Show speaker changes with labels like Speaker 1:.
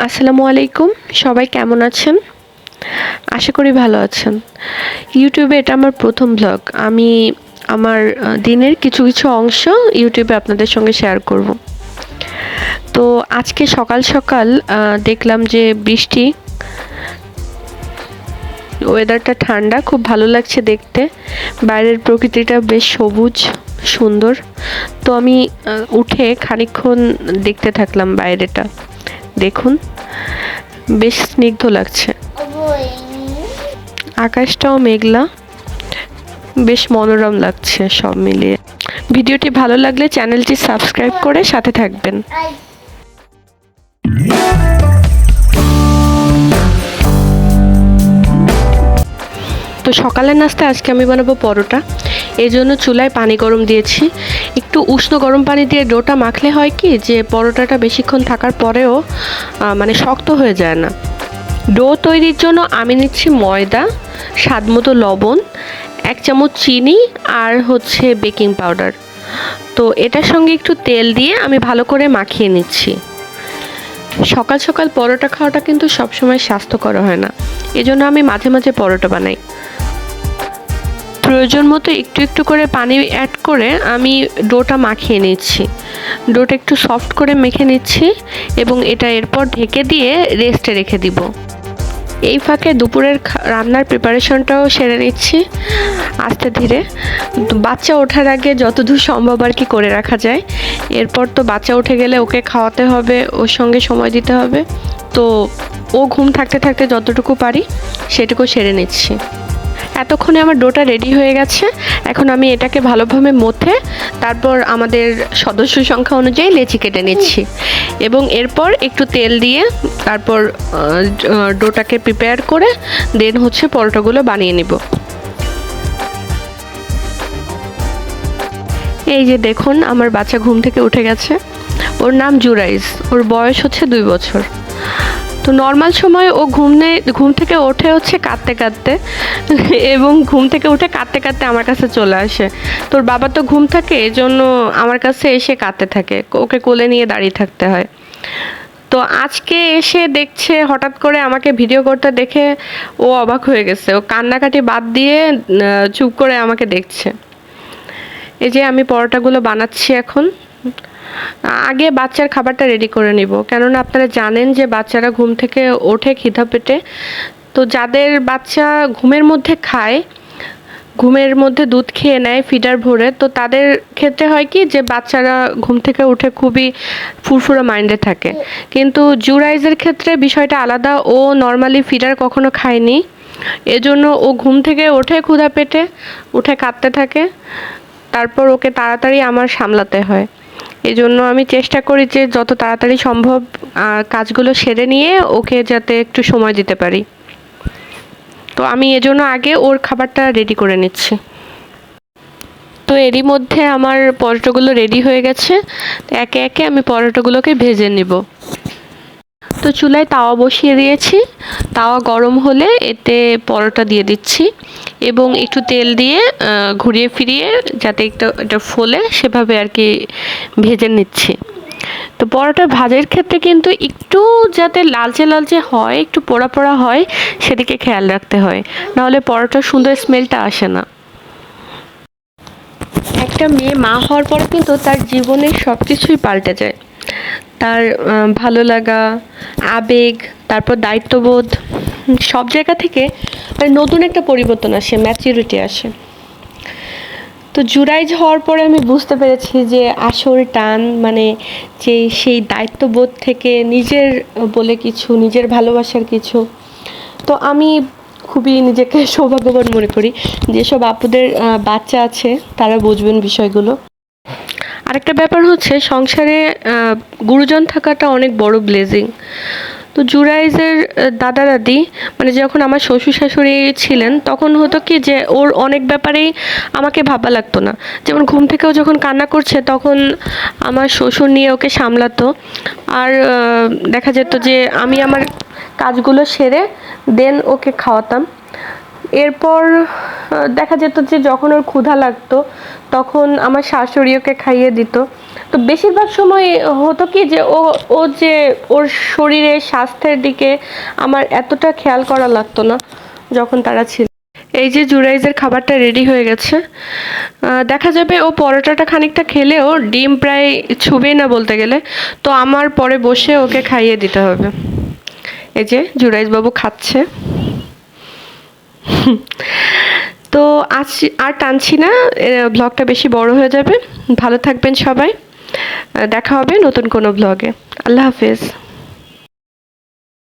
Speaker 1: আসসালামু আলাইকুম। সবাই কেমন আছেন? আশা করি ভালো আছেন। ইউটিউবে এটা আমার প্রথম ব্লগ। আমি আমার দিনের কিছু অংশ ইউটিউবে আপনাদের সঙ্গে শেয়ার করব। তো আজকে সকাল সকাল দেখলাম যে বৃষ্টি, ওয়েদারটা ঠান্ডা, খুব ভালো লাগছে দেখতে। বাইরের প্রকৃতিটা বেশ সবুজ, সুন্দর। তো আমি উঠে খানিকক্ষণ দেখতে থাকলাম বাইরেটা। দেখুন, বেশ স্নিগ্ধ লাগছে। আকাশটাও মেঘলা, বেশ মনোরম লাগছে সব মিলিয়ে। ভিডিওটি ভালো লাগলে চ্যানেলটি সাবস্ক্রাইব করে সাথে থাকবেন। তো সকালের নাস্তায় আজকে আমি বানাবো পরোটা। এই জন্য চুলায় পানি গরম দিয়েছি। একটু উষ্ণ গরম পানি দিয়ে ডোটা মাখলে হয় কি যে পরোটাটা বেশিক্ষণ থাকার পরেও মানে শক্ত হয়ে যায় না। ডো তৈরির জন্য আমি নিচ্ছি ময়দা, স্বাদমতো লবণ, 1 চামচ চিনি আর হচ্ছে বেকিং পাউডার। তো এটার সঙ্গে একটু তেল দিয়ে আমি ভালো করে মাখিয়ে নিচ্ছি। সকাল সকাল পরোটা খাওয়াটা কিন্তু সবসময় স্বাস্থ্যকর হয় না, এজন্য আমি মাঝে মাঝে পরোটা বানাই। প্রয়োজন মতো একটু একটু করে পানি অ্যাড করে আমি ডোটা মাখিয়ে নিচ্ছি। ডোটা একটু সফট করে মেখে নিচ্ছি এবং এটা এরপর ঢেকে দিয়ে রেস্টে রেখে দিব। এই ফাঁকে দুপুরের রান্নার প্রিপারেশনটাও সেরে নিচ্ছি আস্তে ধীরে। বাচ্চা ওঠার আগে যতদূর সম্ভব আর কি করে রাখা যায়। এরপর তো বাচ্চা উঠে গেলে ওকে খাওয়াতে হবে, ওর সঙ্গে সময় দিতে হবে। তো ও ঘুম থাকতে থাকতে যতটুকু পারি সেটুকু সেরে নিচ্ছি। এতক্ষণে আমার ডোটা রেডি হয়ে গেছে। এখন আমি এটাকে ভালোভাবে মথে তারপর আমাদের সদস্য সংখ্যা অনুযায়ী লেচি কেটে নিচ্ছি এবং এরপর একটু তেল দিয়ে তারপর ডোটাকে প্রিপেয়ার করে দেন হচ্ছে পরোটাগুলো বানিয়ে নিব। এই যে দেখুন, আমার বাচ্চা ঘুম থেকে উঠে গেছে। ওর নাম জুরাইজ, ওর বয়স হচ্ছে 2 বছর। তো নর্মাল সময় ও ঘুম থেকে ওঠে হচ্ছে কাঁদতে কাঁদতে এবং ঘুম থেকে উঠে কাঁদতে কাঁদতে আমার কাছে চলে আসে। তোর বাবা তো ঘুম থাকে, এজন্য আমার কাছে এসে কাঁদতে থাকে, ওকে কোলে নিয়ে দাঁড়িয়ে থাকতে হয়। তো আজকে এসে দেখছে হঠাৎ করে আমাকে ভিডিও করতে দেখে ও অবাক হয়ে গেছে। ও কান্নাকাটি বাদ দিয়ে চুপ করে আমাকে দেখছে। এই যে আমি পরোটাগুলো বানাচ্ছি এখন। আগে বাচ্চার খাবারটা রেডি করে নিব, কেননা আপনারা জানেন যে বাচ্চারা ঘুম থেকে ওঠে খিদা পেটে। তো যাদের বাচ্চা ঘুমের মধ্যে খায়, ঘুমের মধ্যে দুধ খেয়ে নেয় ফিডার ভরে, তো তাদের ক্ষেত্রে হয় কি যে বাচ্চারা ঘুম থেকে উঠে খুবই ফুরফুরে মাইন্ডে থাকে। কিন্তু জুরাইজের ক্ষেত্রে বিষয়টা আলাদা। ও নর্মালি ফিডার কখনো খায়নি, এজন্য ও ঘুম থেকে ওঠে ক্ষুধা পেটে, উঠে কাঁদতে থাকে। তারপর ওকে তাড়াতাড়ি আমার সামলাতে হয়। এই জন্য আমি চেষ্টা করি যে যত তাড়াতাড়ি সম্ভব কাজগুলো সেরে নিয়ে ওকে যাতে একটু সময় দিতে পারি। তো আমি এজন্য আগে ওর খাবারটা রেডি করে নিচ্ছি। তো এরই মধ্যে আমার পরোটাগুলো রেডি হয়ে গেছে। একে একে আমি পরোটাগুলোকে ভেজে নিব। তো চুলায় তাওয়া বসিয়ে দিয়েছি। তাওয়া গরম হলে এতে পরোটা দিয়ে দিচ্ছি এবং একটু তেল দিয়ে ঘুরিয়ে ফিরিয়ে যাতে এটা ফোলে সেভাবে আর কি ভেজে নিচ্ছি। তো পরোটা ভাজের ক্ষেত্রে কিন্তু একটু যাতে লালচে লালচে হয়, একটু পোড়া পোড়া হয়, সেদিকে খেয়াল রাখতে হয়, নাহলে পরোটার সুন্দর স্মেলটা আসে না। একটা মেয়ে মা হওয়ার পরে কিন্তু তার জীবনের সব কিছুই পাল্টে যায়। তার ভালো লাগা, আবেগ, তারপর দায়িত্ববোধ, সব জায়গা থেকে নতুন একটা পরিবর্তন আসে, ম্যাচুরিটি আসে। তো জুরাইজ হওয়ার পরে আমি বুঝতে পেরেছি যে আসল টান মানে যে সেই দায়িত্ববোধ থেকে নিজের বলে কিছু, নিজের ভালোবাসার কিছু। তো আমি খুবই নিজেকে সৌভাগ্যবান মনে করি। যেসব আপুদের বাচ্চা আছে তারা বুঝবেন বিষয়গুলো। আরেকটা ব্যাপার হচ্ছে সংসারে গুরুজন থাকাটা অনেক বড় ব্লেসিং। তো জুরাইজের দাদা দাদি মানে যখন আমার শ্বশুর শাশুড়ি ছিলেন তখন হতো কি যে ওর অনেক ব্যাপারেই আমাকে ভাবা লাগতো না। যেমন ঘুম থেকেও যখন কান্না করছে তখন আমার শ্বশুর নিয়ে ওকে সামলাতো। আর দেখা যেত যে আমি আমার কাজগুলো সেরে দেন ওকে খাওয়াতাম। এরপর দেখা যেত যে যখন ওর ক্ষুধা লাগতো তখন আমার শাশুড়ি ওকে খাইয়ে দিত। তো বেশিরভাগ সময় হতো কি যে ও যে ওর শরীরের স্বাস্থ্যের দিকে আমার এতটা খেয়াল করা লাগতো না যখন তারা ছিল। এই যে জুরাইজের খাবারটা রেডি হয়ে গেছে। দেখা যাবে ও পরোটাটা খানিকটা খেলেও ডিম প্রায় ছুবেই না বলতে গেলে। তো আমার পরে বসে ওকে খাইয়ে দিতে হবে। এই যে জুরাইজ বাবু খাচ্ছে। তো আজ আর টানছি না, ব্লগটা বেশি বড় হয়ে যাবে। ভালো থাকবেন সবাই, দেখা হবে নতুন কোনো ব্লগে। আল্লাহ হাফেজ।